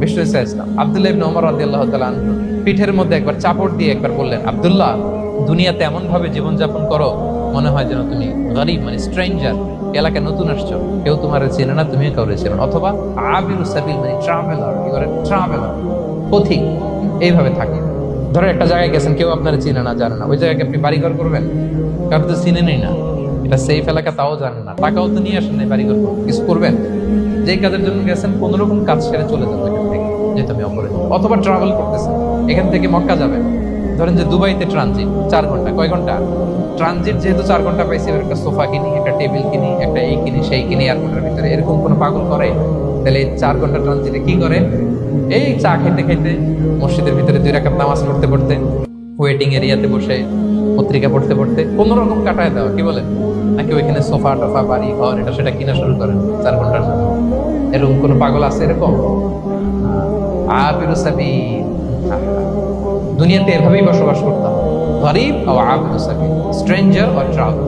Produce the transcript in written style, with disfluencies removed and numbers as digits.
বিষ্ণু ইসলাম আব্দুল্লাহ ইবনে ওমর রাদিয়াল্লাহু তাআলা আনহু পিঠের মধ্যে একবার চাপড় দিয়ে একবার বললেন, আব্দুল্লাহ, দুনিয়াতে এমন ভাবে জীবনযাপন করো মনে হয় যেন তুমি গরিব, মানে স্ট্রেঞ্জার, এলাকায় নতুন আসছো, কেউ তোমার চেনে না, তুমিও কাউরে চেনো না। অথবা আবিরু সাবিল, মানে traveller, you are a traveller, পথিক, এইভাবে থাকে। ধরো একটা জায়গায় গেছেন, কেউ আপনার চিনে না, জানে না, ওই জায়গায় আপনি বাড়িঘর করবেন, কারণ তো চিনেনই না, এটা সেফ এলাকা তাও জানেন না, টাকাও তো নিয়ে আসেন নাই বাড়িঘর করবেন, কিছু করবেন? যেই কাজের জন্য গেছেন কোন রকম কাজ সেরে চলে যাবেন এখান থেকে, যেহেতু আমি অপরাধী। অথবা ট্রাভেল করতেছেন, এখান থেকে মক্কা যাবেন, ধরেন যে দুবাইতে ট্রানজিট 4 ঘন্টা, কয় ঘন্টা ট্রানজিট, যেহেতু 4 ঘন্টা পাইছি, এবার একটা সোফা কিনি, একটা টেবিল কিনি, একটা এই কিনি সেই কিনি এয়ারপোর্টের ভিতরে, এরকম কোনো পাগল করে? তাহলে এই 4 ঘন্টা ট্রানজিটে কি করে? এই চা খেতে খেতে, মসজিদের ভিতরে 2 রাকাত নামাজ পড়তে পড়তে, ওয়েটিং এরিয়াতে বসে পত্রিকা পড়তে পড়তে কোন রকম কাটায় দেওয়া, কি বলেন? নাকি ওইখানে সোফা টোফা, বাড়ি ঘর, এটা সেটা কিনা শুরু করেন 4 ঘন্টার জন্য? এরকম কোন পাগল আছে এরকম? আবিরু সাবিল, দুনিয়াতে এভাবেই বসবাস করতাম, গরিব ও আবিরু সাবিল, স্ট্রেঞ্জার অর ট্রাভেল।